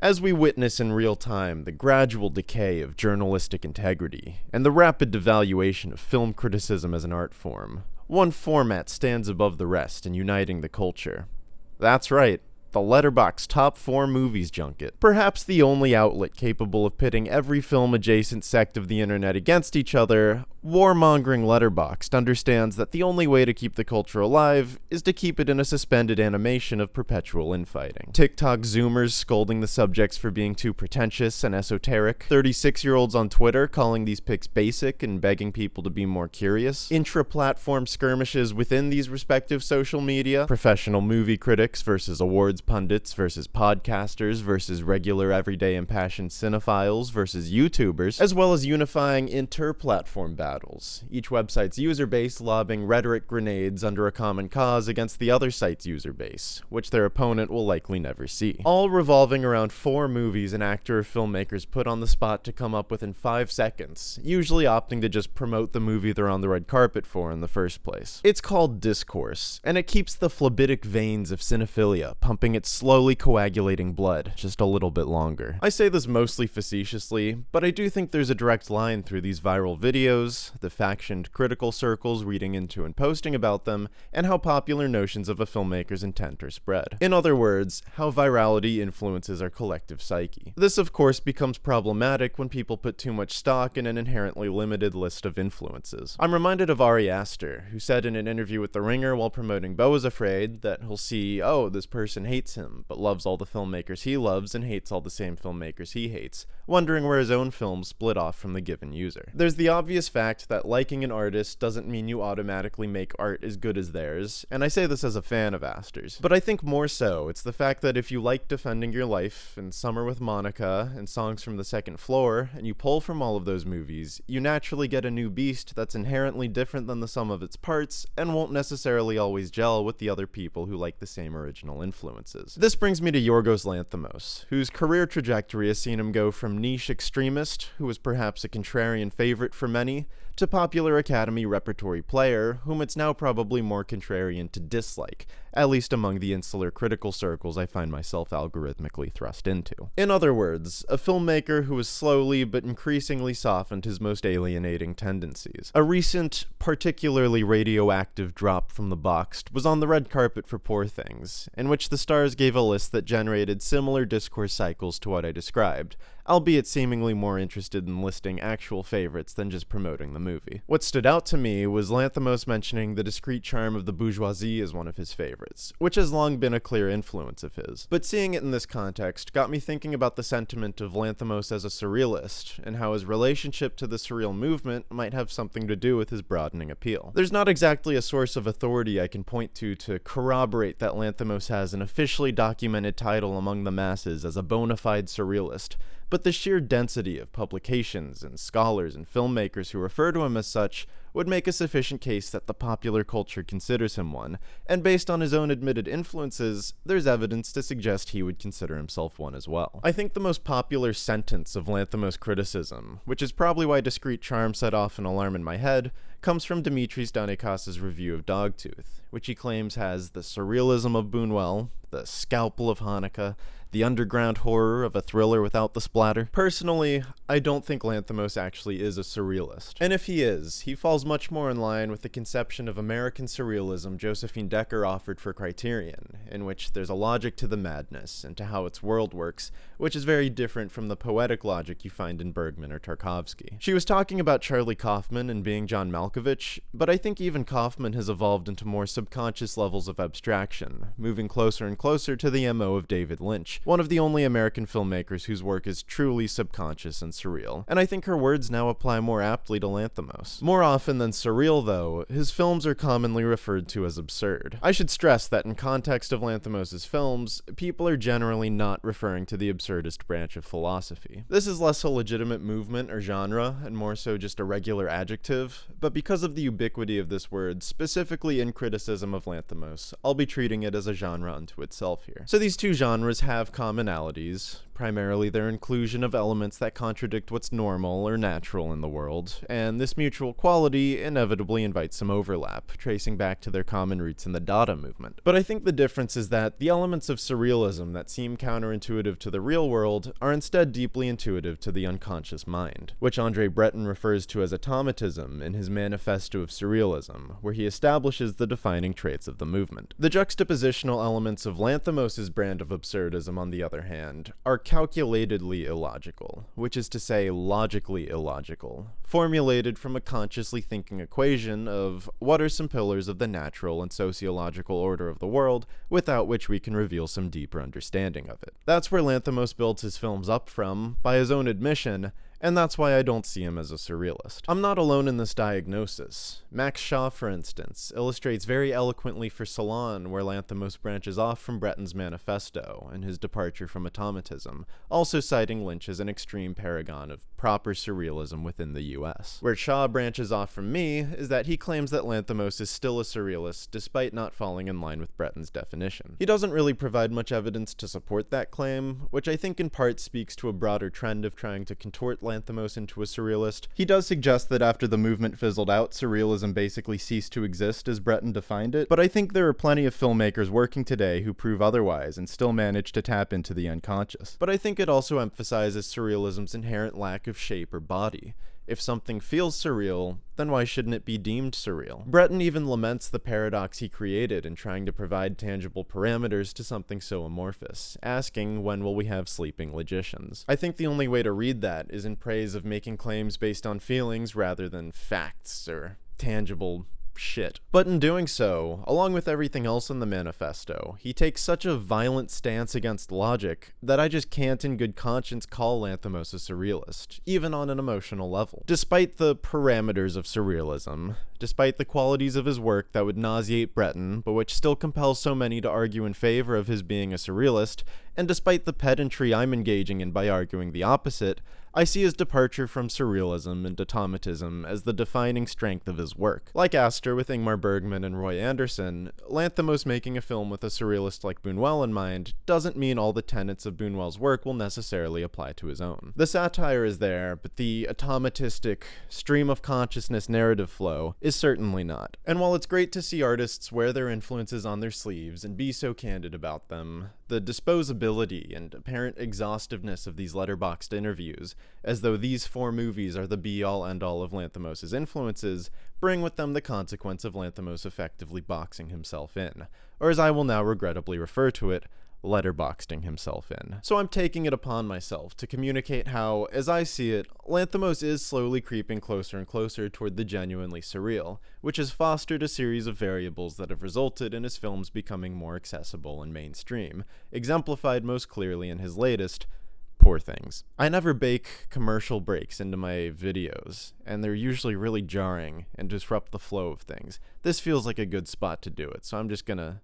As we witness in real time the gradual decay of journalistic integrity and the rapid devaluation of film criticism as an art form, one format stands above the rest in uniting the culture. That's right, the Letterboxd Top 4 Movies Junket. Perhaps the only outlet capable of pitting every film-adjacent sect of the internet against each other, warmongering Letterboxd understands that the only way to keep the culture alive is to keep it in a suspended animation of perpetual infighting. TikTok Zoomers scolding the subjects for being too pretentious and esoteric, 36-year-olds on Twitter calling these pics basic and begging people to be more curious, intra-platform skirmishes within these respective social media, professional movie critics versus awards pundits versus podcasters versus regular everyday impassioned cinephiles versus YouTubers, as well as unifying inter-platform battles, each website's user base lobbing rhetoric grenades under a common cause against the other site's user base, which their opponent will likely never see. All revolving around 4 movies an actor or filmmakers put on the spot to come up with in 5 seconds, usually opting to just promote the movie they're on the red carpet for in the first place. It's called discourse, and it keeps the phlebitic veins of cinephilia pumping its slowly coagulating blood just a little bit longer. I say this mostly facetiously, but I do think there's a direct line through these viral videos, the factioned critical circles reading into and posting about them, and how popular notions of a filmmaker's intent are spread. In other words, how virality influences our collective psyche. This, of course, becomes problematic when people put too much stock in an inherently limited list of influences. I'm reminded of Ari Aster, who said in an interview with The Ringer while promoting Beau is Afraid that he'll see, oh, this person hates him, but loves all the filmmakers he loves and hates all the same filmmakers he hates, wondering where his own films split off from the given user. There's the obvious fact that liking an artist doesn't mean you automatically make art as good as theirs, and I say this as a fan of Aster's. But I think more so, it's the fact that if you like Defending Your Life, and Summer with Monica, and Songs from the Second Floor, and you pull from all of those movies, you naturally get a new beast that's inherently different than the sum of its parts, and won't necessarily always gel with the other people who like the same original influences. This brings me to Yorgos Lanthimos, whose career trajectory has seen him go from niche extremist, who was perhaps a contrarian favorite for many, to popular Academy repertory player, whom it's now probably more contrarian to dislike, at least among the insular critical circles I find myself algorithmically thrust into. In other words, a filmmaker who has slowly but increasingly softened his most alienating tendencies. A recent, particularly radioactive drop from the boxed was on the red carpet for Poor Things, in which the stars gave a list that generated similar discourse cycles to what I described, albeit seemingly more interested in listing actual favorites than just promoting the movie. What stood out to me was Lanthimos mentioning the discreet charm of the bourgeoisie as one of his favorites, which has long been a clear influence of his. But seeing it in this context got me thinking about the sentiment of Lanthimos as a surrealist, and how his relationship to the surreal movement might have something to do with his broadening appeal. There's not exactly a source of authority I can point to corroborate that Lanthimos has an officially documented title among the masses as a bona fide surrealist, but the sheer density of publications and scholars and filmmakers who refer to him as such would make a sufficient case that the popular culture considers him one, and based on his own admitted influences, there's evidence to suggest he would consider himself one as well. I think the most popular sentence of Lanthimos' criticism, which is probably why Discreet Charm set off an alarm in my head, comes from Dimitris Danikas's review of Dogtooth, which he claims has the surrealism of Buñuel, the scalpel of Hanukkah, the underground horror of a thriller without the splatter. Personally, I don't think Lanthimos actually is a surrealist. And if he is, he falls much more in line with the conception of American surrealism Josephine Decker offered for Criterion, in which there's a logic to the madness and to how its world works, which is very different from the poetic logic you find in Bergman or Tarkovsky. She was talking about Charlie Kaufman and being John Malkovich, but I think even Kaufman has evolved into more subconscious levels of abstraction, moving closer and closer to the MO of David Lynch, one of the only American filmmakers whose work is truly subconscious and surreal, and I think her words now apply more aptly to Lanthimos. More often than surreal, though, his films are commonly referred to as absurd. I should stress that in context of Lanthimos' films, people are generally not referring to the absurdist branch of philosophy. This is less a legitimate movement or genre, and more so just a regular adjective, but because of the ubiquity of this word, specifically in criticism of Lanthimos, I'll be treating it as a genre unto itself here. So these two genres have commonalities, primarily their inclusion of elements that contradict what's normal or natural in the world, and this mutual quality inevitably invites some overlap, tracing back to their common roots in the Dada movement. But I think the difference is that the elements of surrealism that seem counterintuitive to the real world are instead deeply intuitive to the unconscious mind, which Andre Breton refers to as automatism in his Manifesto of Surrealism, where he establishes the defining traits of the movement. The juxtapositional elements of Lanthimos' brand of absurdism, on the other hand, are calculatedly illogical, which is to say logically illogical, formulated from a consciously thinking equation of what are some pillars of the natural and sociological order of the world without which we can reveal some deeper understanding of it. That's where Lanthimos builds his films up from, by his own admission, and that's why I don't see him as a surrealist. I'm not alone in this diagnosis. Max Shaw, for instance, illustrates very eloquently for Salon where Lanthimos branches off from Breton's Manifesto and his departure from automatism, also citing Lynch as an extreme paragon of proper surrealism within the US. Where Shaw branches off from me is that he claims that Lanthimos is still a surrealist despite not falling in line with Breton's definition. He doesn't really provide much evidence to support that claim, which I think in part speaks to a broader trend of trying to contort Lanthimos into a surrealist. He does suggest that after the movement fizzled out, surrealism basically ceased to exist as Breton defined it, but I think there are plenty of filmmakers working today who prove otherwise and still manage to tap into the unconscious. But I think it also emphasizes surrealism's inherent lack of shape or body. If something feels surreal, then why shouldn't it be deemed surreal? Breton even laments the paradox he created in trying to provide tangible parameters to something so amorphous, asking when will we have sleeping logicians. I think the only way to read that is in praise of making claims based on feelings rather than facts or tangible shit. But in doing so, along with everything else in the manifesto, he takes such a violent stance against logic that I just can't in good conscience call Lanthimos a surrealist, even on an emotional level. Despite the parameters of surrealism, despite the qualities of his work that would nauseate Breton, but which still compels so many to argue in favor of his being a surrealist, and despite the pedantry I'm engaging in by arguing the opposite, I see his departure from surrealism and automatism as the defining strength of his work. Like Astor with Ingmar Bergman and Roy Andersson, Lanthimos making a film with a surrealist like Buñuel in mind doesn't mean all the tenets of Buñuel's work will necessarily apply to his own. The satire is there, but the automatistic, stream of consciousness narrative flow is certainly not. And while it's great to see artists wear their influences on their sleeves and be so candid about them, the disposability and apparent exhaustiveness of these letterboxed interviews, as though these 4 movies are the be-all end-all of Lanthimos' influences, bring with them the consequence of Lanthimos effectively boxing himself in, or as I will now regrettably refer to it, letterboxing himself in. So I'm taking it upon myself to communicate how, as I see it, Lanthimos is slowly creeping closer and closer toward the genuinely surreal, which has fostered a series of variables that have resulted in his films becoming more accessible and mainstream, exemplified most clearly in his latest, Poor Things. I never bake commercial breaks into my videos, and they're usually really jarring and disrupt the flow of things. This feels like a good spot to do it, so I'm just gonna...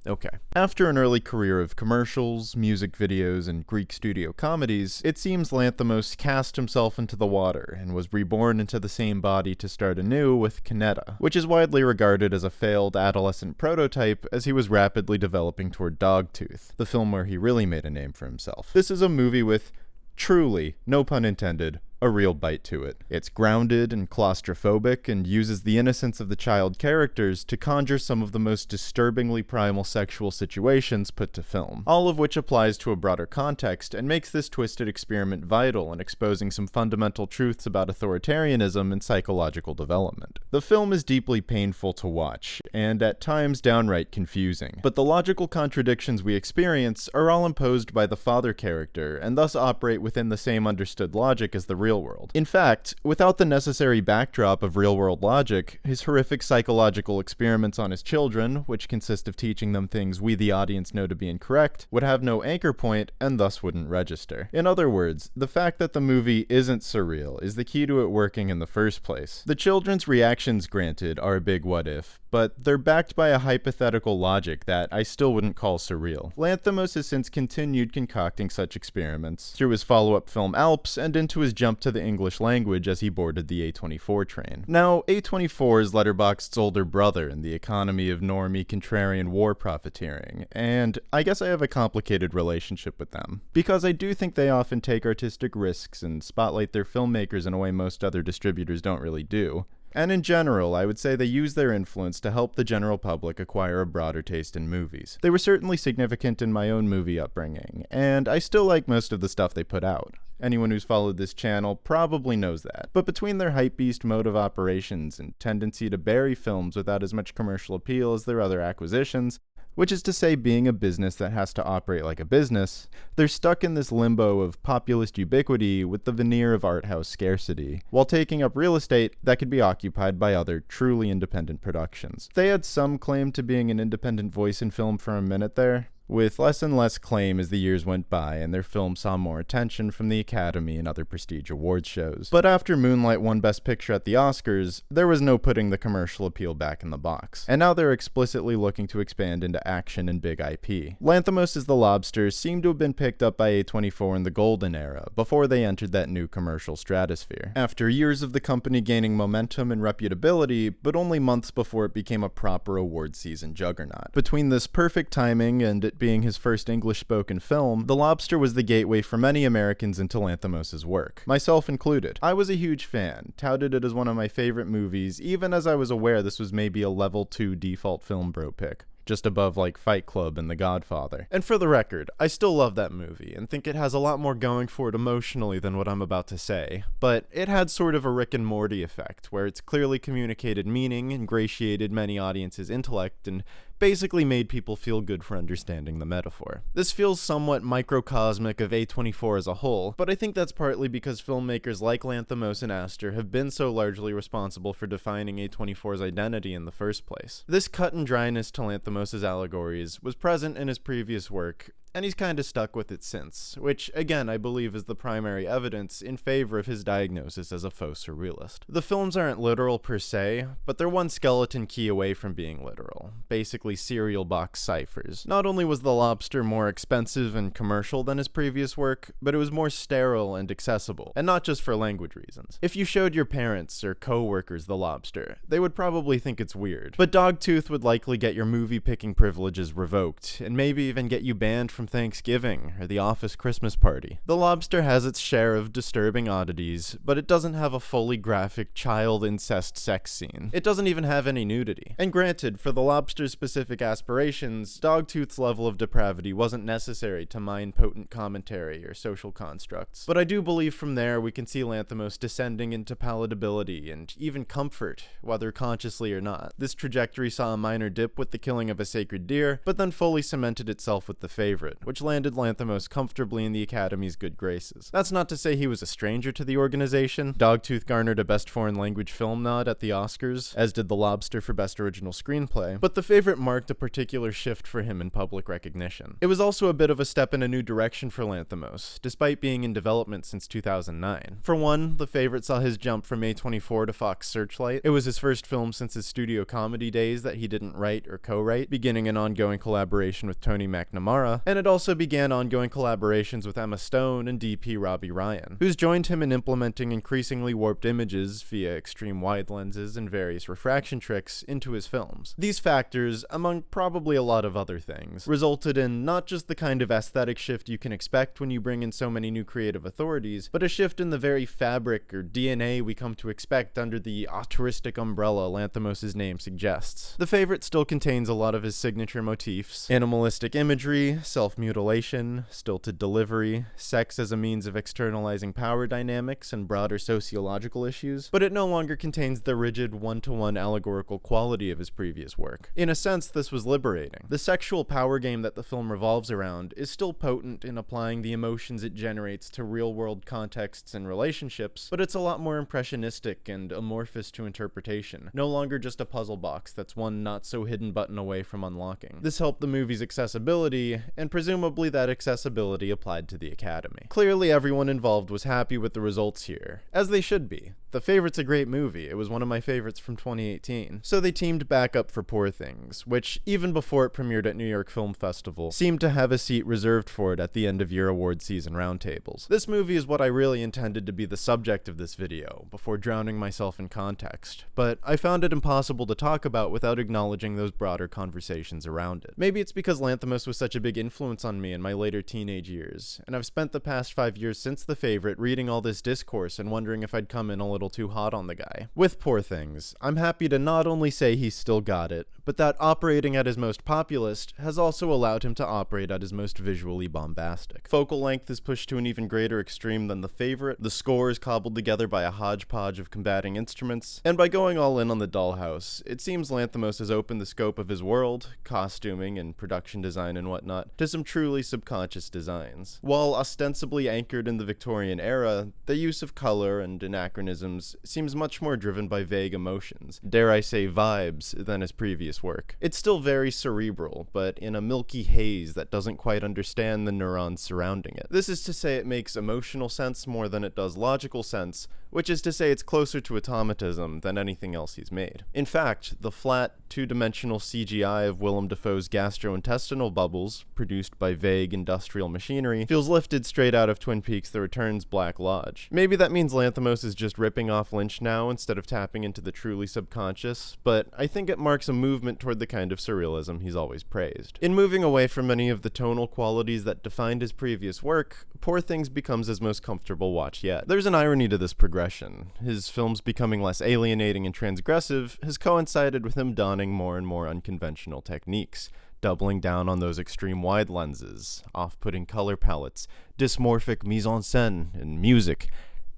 Okay. After an early career of commercials, music videos, and Greek studio comedies, it seems Lanthimos cast himself into the water and was reborn into the same body to start anew with Canetta, which is widely regarded as a failed adolescent prototype as he was rapidly developing toward Dogtooth, the film where he really made a name for himself. This is a movie with, truly, no pun intended, a real bite to it. It's grounded and claustrophobic and uses the innocence of the child characters to conjure some of the most disturbingly primal sexual situations put to film, all of which applies to a broader context and makes this twisted experiment vital in exposing some fundamental truths about authoritarianism and psychological development. The film is deeply painful to watch, and at times downright confusing, but the logical contradictions we experience are all imposed by the father character, and thus operate within the same understood logic as the real world. In fact, without the necessary backdrop of real-world logic, his horrific psychological experiments on his children, which consist of teaching them things we the audience know to be incorrect, would have no anchor point and thus wouldn't register. In other words, the fact that the movie isn't surreal is the key to it working in the first place. The children's reactions, granted, are a big what-if, but they're backed by a hypothetical logic that I still wouldn't call surreal. Lanthimos has since continued concocting such experiments through his follow-up film Alps and into his jump to the English language as he boarded the A24 train. Now, A24 is Letterboxd's older brother in the economy of normie contrarian war profiteering, and I guess I have a complicated relationship with them, because I do think they often take artistic risks and spotlight their filmmakers in a way most other distributors don't really do. And in general, I would say they use their influence to help the general public acquire a broader taste in movies. They were certainly significant in my own movie upbringing, and I still like most of the stuff they put out. Anyone who's followed this channel probably knows that. But between their hypebeast mode of operations and tendency to bury films without as much commercial appeal as their other acquisitions, which is to say being a business that has to operate like a business, they're stuck in this limbo of populist ubiquity with the veneer of art house scarcity, while taking up real estate that could be occupied by other truly independent productions. They had some claim to being an independent voice in film for a minute there, with less and less claim as the years went by and their films saw more attention from the Academy and other prestige awards shows. But after Moonlight won Best Picture at the Oscars, there was no putting the commercial appeal back in the box. And now they're explicitly looking to expand into action and big IP. Lanthimos as the Lobster seemed to have been picked up by A24 in the golden era, before they entered that new commercial stratosphere. After years of the company gaining momentum and reputability, but only months before it became a proper award season juggernaut. Between this perfect timing and it being his first English-spoken film, The Lobster was the gateway for many Americans into Lanthimos' work, myself included. I was a huge fan, touted it as one of my favorite movies, even as I was aware this was maybe a level 2 default film bro pick, just above like Fight Club and The Godfather. And for the record, I still love that movie and think it has a lot more going for it emotionally than what I'm about to say, but it had sort of a Rick and Morty effect, where it's clearly communicated meaning, ingratiated many audiences' intellect, and basically made people feel good for understanding the metaphor. This feels somewhat microcosmic of A24 as a whole, but I think that's partly because filmmakers like Lanthimos and Astor have been so largely responsible for defining A24's identity in the first place. This cut and dryness to Lanthimos' allegories was present in his previous work, and he's kinda stuck with it since, which, again, I believe is the primary evidence in favor of his diagnosis as a faux surrealist. The films aren't literal per se, but they're one skeleton key away from being literal, basically cereal box ciphers. Not only was The Lobster more expensive and commercial than his previous work, but it was more sterile and accessible, and not just for language reasons. If you showed your parents or co-workers The Lobster, they would probably think it's weird, but Dogtooth would likely get your movie-picking privileges revoked, and maybe even get you banned from Thanksgiving or the office Christmas party. The Lobster has its share of disturbing oddities, but it doesn't have a fully graphic child incest sex scene. It doesn't even have any nudity. And granted, for The Lobster's specific aspirations, Dogtooth's level of depravity wasn't necessary to mine potent commentary or social constructs. But I do believe from there we can see Lanthimos descending into palatability and even comfort, whether consciously or not. This trajectory saw a minor dip with The Killing of a Sacred Deer, but then fully cemented itself with The Favorite, which landed Lanthimos comfortably in the Academy's good graces. That's not to say he was a stranger to the organization. Dogtooth garnered a Best Foreign Language Film nod at the Oscars, as did The Lobster for Best Original Screenplay, but The Favorite marked a particular shift for him in public recognition. It was also a bit of a step in a new direction for Lanthimos, despite being in development since 2009. For one, The Favorite saw his jump from A24 to Fox Searchlight. It was his first film since his studio comedy days that he didn't write or co-write, beginning an ongoing collaboration with Tony McNamara, and it also began ongoing collaborations with Emma Stone and DP Robbie Ryan, who's joined him in implementing increasingly warped images via extreme wide lenses and various refraction tricks into his films. These factors, among probably a lot of other things, resulted in not just the kind of aesthetic shift you can expect when you bring in so many new creative authorities, but a shift in the very fabric or DNA we come to expect under the auteuristic umbrella Lanthimos' name suggests. The Favorite still contains a lot of his signature motifs: animalistic imagery, self-mutilation, stilted delivery, sex as a means of externalizing power dynamics and broader sociological issues, but it no longer contains the rigid one-to-one allegorical quality of his previous work. In a sense, this was liberating. The sexual power game that the film revolves around is still potent in applying the emotions it generates to real-world contexts and relationships, but it's a lot more impressionistic and amorphous to interpretation, no longer just a puzzle box that's one not-so-hidden button away from unlocking. This helped the movie's accessibility, and presumably that accessibility applied to the Academy. Clearly everyone involved was happy with the results here, as they should be. The Favorite's a great movie. It was one of my favorites from 2018. So they teamed back up for Poor Things, which, even before it premiered at New York Film Festival, seemed to have a seat reserved for it at the end of year award season roundtables. This movie is what I really intended to be the subject of this video, before drowning myself in context, but I found it impossible to talk about without acknowledging those broader conversations around it. Maybe it's because Lanthimos was such a big influence on me in my later teenage years, and I've spent the past 5 years since The Favorite reading all this discourse and wondering if I'd come in a little too hot on the guy. With Poor Things, I'm happy to not only say he's still got it, but that operating at his most populist has also allowed him to operate at his most visually bombastic. Focal length is pushed to an even greater extreme than The Favorite, the score is cobbled together by a hodgepodge of combating instruments, and by going all in on the dollhouse, it seems Lanthimos has opened the scope of his world, costuming and production design and whatnot, to some truly subconscious designs. While ostensibly anchored in the Victorian era, the use of color and anachronisms seems much more driven by vague emotions, dare I say vibes, than his previous work. It's still very cerebral, but in a milky haze that doesn't quite understand the neurons surrounding it. This is to say it makes emotional sense more than it does logical sense, which is to say it's closer to automatism than anything else he's made. In fact, the flat, two-dimensional CGI of Willem Dafoe's gastrointestinal bubbles, produced by vague industrial machinery, feels lifted straight out of Twin Peaks: The Return's Black Lodge. Maybe that means Lanthimos is just ripping off Lynch now instead of tapping into the truly subconscious, but I think it marks a movement toward the kind of surrealism he's always praised. In moving away from many of the tonal qualities that defined his previous work, Poor Things becomes his most comfortable watch yet. There's an irony to this progression. His films becoming less alienating and transgressive has coincided with him donning more and more unconventional techniques, doubling down on those extreme wide lenses, off-putting color palettes, dysmorphic mise-en-scène, and music,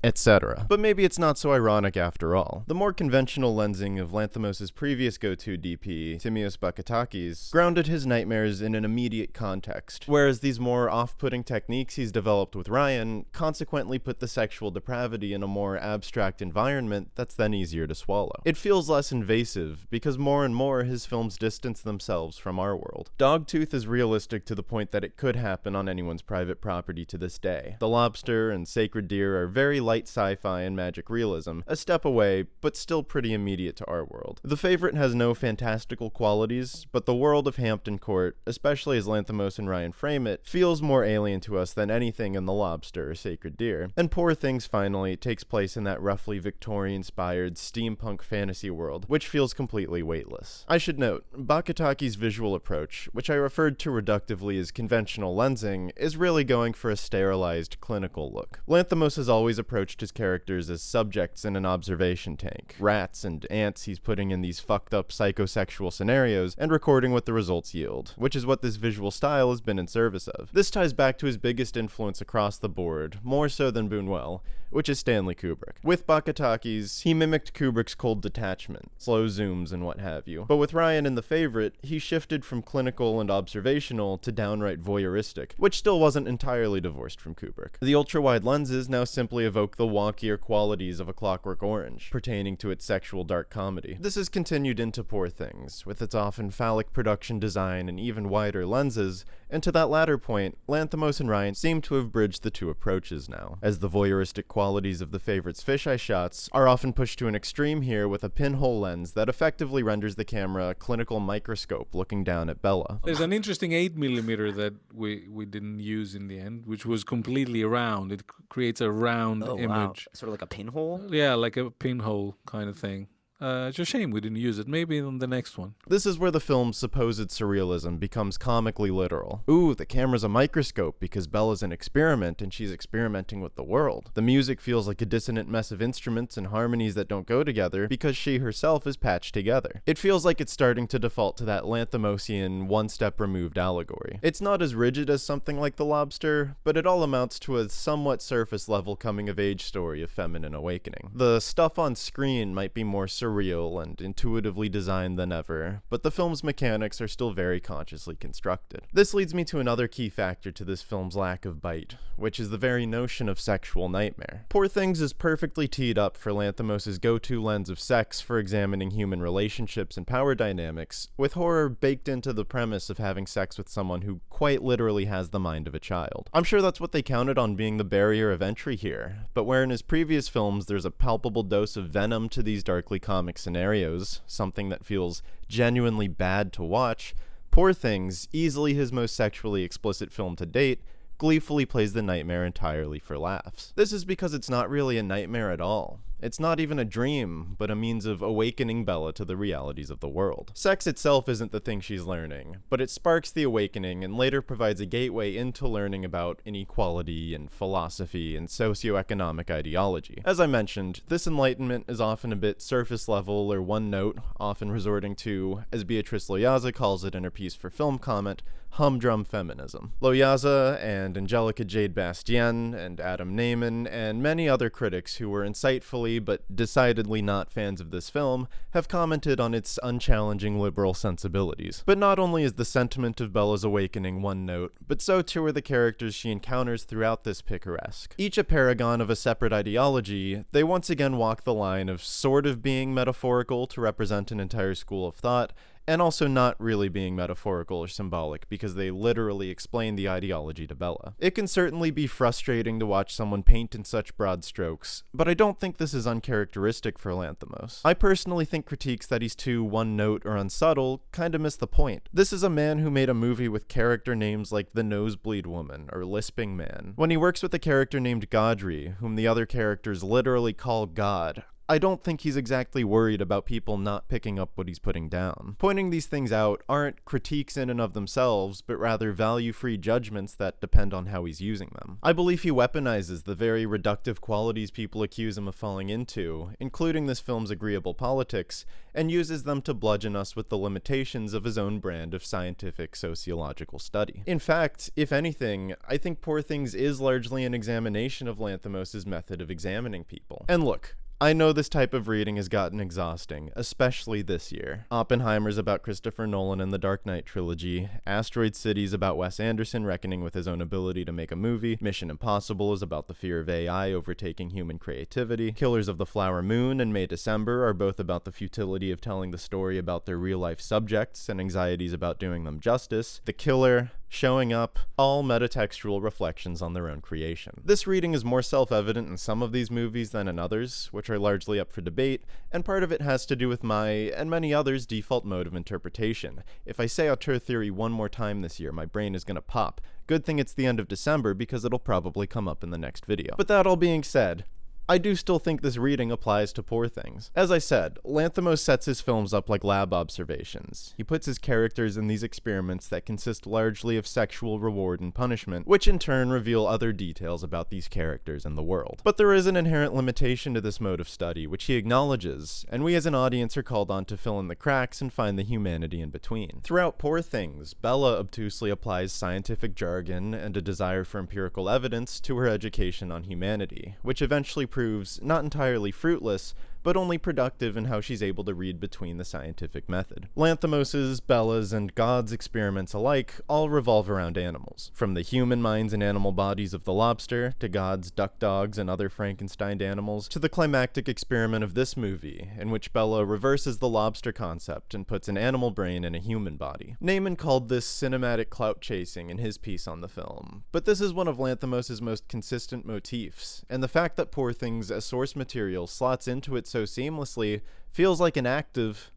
etc. But maybe it's not so ironic after all. The more conventional lensing of Lanthimos' previous go-to DP, Timios Bakatakis, grounded his nightmares in an immediate context, whereas these more off-putting techniques he's developed with Ryan consequently put the sexual depravity in a more abstract environment that's then easier to swallow. It feels less invasive, because more and more his films distance themselves from our world. Dogtooth is realistic to the point that it could happen on anyone's private property to this day. The Lobster and Sacred Deer are very light sci-fi and magic realism, a step away, but still pretty immediate to our world. The Favorite has no fantastical qualities, but the world of Hampton Court, especially as Lanthimos and Ryan frame it, feels more alien to us than anything in The Lobster or Sacred Deer. And Poor Things finally takes place in that roughly Victorian-inspired steampunk fantasy world, which feels completely weightless. I should note, Bakataki's visual approach, which I referred to reductively as conventional lensing, is really going for a sterilized, clinical look. Lanthimos has always approached his characters as subjects in an observation tank, rats and ants he's putting in these fucked up psychosexual scenarios and recording what the results yield, which is what this visual style has been in service of. This ties back to his biggest influence across the board, more so than Buñuel, which is Stanley Kubrick. With Bakatakis, he mimicked Kubrick's cold detachment, slow zooms and what have you. But with Ryan in The Favorite, he shifted from clinical and observational to downright voyeuristic, which still wasn't entirely divorced from Kubrick. The ultra-wide lenses now simply evoke the wonkier qualities of A Clockwork Orange, pertaining to its sexual dark comedy. This has continued into Poor Things, with its often phallic production design and even wider lenses, and to that latter point, Lanthimos and Ryan seem to have bridged the two approaches now, as the voyeuristic qualities of The Favorite's fisheye shots are often pushed to an extreme here with a pinhole lens that effectively renders the camera a clinical microscope looking down at Bella. There's an interesting 8mm that we didn't use in the end, which was completely round. It creates a round image. Wow. Sort of like a pinhole? Yeah, like a pinhole kind of thing. It's a shame we didn't use it. Maybe on the next one. This is where the film's supposed surrealism becomes comically literal. Ooh, the camera's a microscope because Bella's an experiment and she's experimenting with the world. The music feels like a dissonant mess of instruments and harmonies that don't go together because she herself is patched together. It feels like it's starting to default to that Lanthimosian one-step removed allegory. It's not as rigid as something like The Lobster, but it all amounts to a somewhat surface-level coming-of-age story of feminine awakening. The stuff on screen might be more surreal surreal and intuitively designed than ever, but the film's mechanics are still very consciously constructed. This leads me to another key factor to this film's lack of bite, which is the very notion of sexual nightmare. Poor Things is perfectly teed up for Lanthimos' go-to lens of sex for examining human relationships and power dynamics, with horror baked into the premise of having sex with someone who quite literally has the mind of a child. I'm sure that's what they counted on being the barrier of entry here, but where in his previous films there's a palpable dose of venom to these darkly comic scenarios, something that feels genuinely bad to watch, Poor Things, easily his most sexually explicit film to date, gleefully plays the nightmare entirely for laughs. This is because it's not really a nightmare at all. It's not even a dream, but a means of awakening Bella to the realities of the world. Sex itself isn't the thing she's learning, but it sparks the awakening and later provides a gateway into learning about inequality and philosophy and socioeconomic ideology. As I mentioned, this enlightenment is often a bit surface level or one note, often resorting to, as Beatrice Loyaza calls it in her piece for Film Comment, humdrum feminism. Loyaza and Angelica Jade Bastien and Adam Naiman and many other critics who were insightfully but decidedly not fans of this film have commented on its unchallenging liberal sensibilities. But not only is the sentiment of Bella's awakening one note, but so too are the characters she encounters throughout this picaresque. Each a paragon of a separate ideology, they once again walk the line of sort of being metaphorical to represent an entire school of thought, and also not really being metaphorical or symbolic because they literally explain the ideology to Bella. It can certainly be frustrating to watch someone paint in such broad strokes, but I don't think this is uncharacteristic for Lanthimos. I personally think critiques that he's too one-note or unsubtle kinda miss the point. This is a man who made a movie with character names like The Nosebleed Woman or Lisping Man. When he works with a character named Gaudry, whom the other characters literally call God, I don't think he's exactly worried about people not picking up what he's putting down. Pointing these things out aren't critiques in and of themselves, but rather value-free judgments that depend on how he's using them. I believe he weaponizes the very reductive qualities people accuse him of falling into, including this film's agreeable politics, and uses them to bludgeon us with the limitations of his own brand of scientific sociological study. In fact, if anything, I think Poor Things is largely an examination of Lanthimos' method of examining people. And look, I know this type of reading has gotten exhausting, especially this year. Oppenheimer's about Christopher Nolan and the Dark Knight trilogy, Asteroid City's about Wes Anderson reckoning with his own ability to make a movie, Mission Impossible is about the fear of AI overtaking human creativity, Killers of the Flower Moon and May December are both about the futility of telling the story about their real-life subjects and anxieties about doing them justice, The Killer, Showing Up, all metatextual reflections on their own creation. This reading is more self-evident in some of these movies than in others, which are largely up for debate, and part of it has to do with my, and many others, default mode of interpretation. If I say auteur theory one more time this year, my brain is gonna pop. Good thing it's the end of December because it'll probably come up in the next video. But that all being said, I do still think this reading applies to Poor Things. As I said, Lanthimos sets his films up like lab observations. He puts his characters in these experiments that consist largely of sexual reward and punishment, which in turn reveal other details about these characters and the world. But there is an inherent limitation to this mode of study, which he acknowledges, and we as an audience are called on to fill in the cracks and find the humanity in between. Throughout Poor Things, Bella obtusely applies scientific jargon and a desire for empirical evidence to her education on humanity, which eventually proves not entirely fruitless, but only productive in how she's able to read between the scientific method. Lanthimos's, Bella's, and God's experiments alike all revolve around animals. From the human minds and animal bodies of the lobster, to God's duck dogs and other Frankenstein animals, to the climactic experiment of this movie, in which Bella reverses the lobster concept and puts an animal brain in a human body. Naiman called this cinematic clout chasing in his piece on the film, but this is one of Lanthimos's most consistent motifs, and the fact that Poor Things as source material slots into it so seamlessly feels like an act of,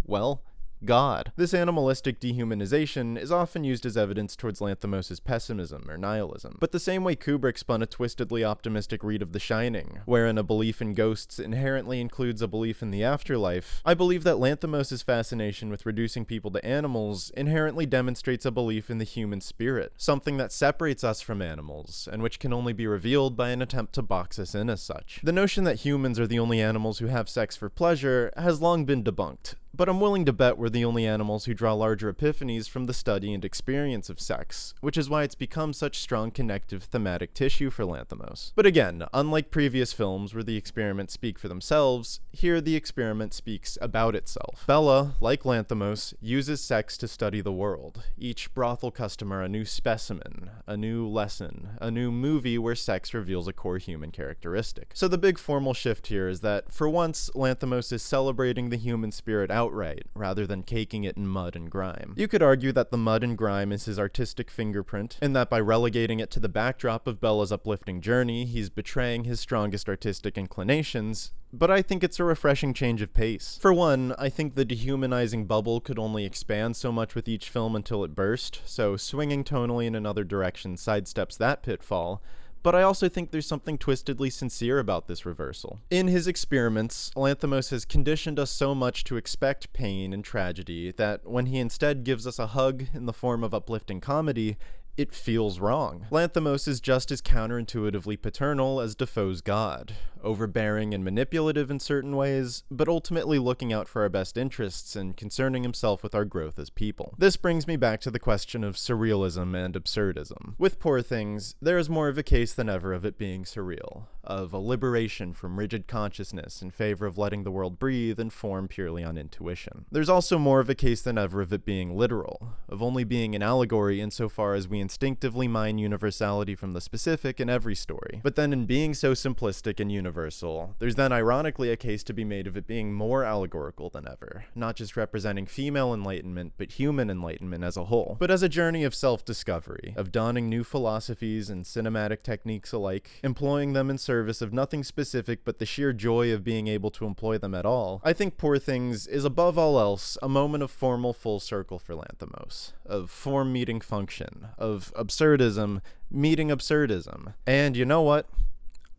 well, God. This animalistic dehumanization is often used as evidence towards Lanthimos' pessimism or nihilism. But the same way Kubrick spun a twistedly optimistic read of The Shining, wherein a belief in ghosts inherently includes a belief in the afterlife, I believe that Lanthimos' fascination with reducing people to animals inherently demonstrates a belief in the human spirit, something that separates us from animals, and which can only be revealed by an attempt to box us in as such. The notion that humans are the only animals who have sex for pleasure has long been debunked, but I'm willing to bet we're the only animals who draw larger epiphanies from the study and experience of sex, which is why it's become such strong connective thematic tissue for Lanthimos. But again, unlike previous films where the experiments speak for themselves, here the experiment speaks about itself. Bella, like Lanthimos, uses sex to study the world, each brothel customer a new specimen, a new lesson, a new movie where sex reveals a core human characteristic. So the big formal shift here is that, for once, Lanthimos is celebrating the human spirit outright, rather than caking it in mud and grime. You could argue that the mud and grime is his artistic fingerprint, and that by relegating it to the backdrop of Bella's uplifting journey, he's betraying his strongest artistic inclinations, but I think it's a refreshing change of pace. For one, I think the dehumanizing bubble could only expand so much with each film until it burst, so swinging tonally in another direction sidesteps that pitfall, but I also think there's something twistedly sincere about this reversal. In his experiments, Lanthimos has conditioned us so much to expect pain and tragedy that when he instead gives us a hug in the form of uplifting comedy, it feels wrong. Lanthimos is just as counterintuitively paternal as Defoe's God, overbearing and manipulative in certain ways, but ultimately looking out for our best interests and concerning himself with our growth as people. This brings me back to the question of surrealism and absurdism. With Poor Things, there is more of a case than ever of it being surreal, of a liberation from rigid consciousness in favor of letting the world breathe and form purely on intuition. There's also more of a case than ever of it being literal, of only being an allegory insofar as we instinctively mine universality from the specific in every story. But then in being so simplistic and universal, there's then ironically a case to be made of it being more allegorical than ever, not just representing female enlightenment, but human enlightenment as a whole. But as a journey of self-discovery, of donning new philosophies and cinematic techniques alike, employing them in service of nothing specific but the sheer joy of being able to employ them at all, I think Poor Things is above all else a moment of formal full circle for Lanthimos, of form meeting function, of absurdism meeting absurdism. And you know what?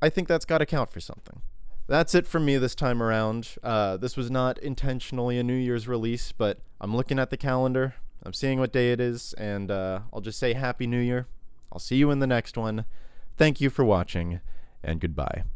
I think that's got to count for something. That's it from me this time around. This was not intentionally a New Year's release, but I'm looking at the calendar, I'm seeing what day it is, and I'll just say Happy New Year. I'll see you in the next one. Thank you for watching, and goodbye.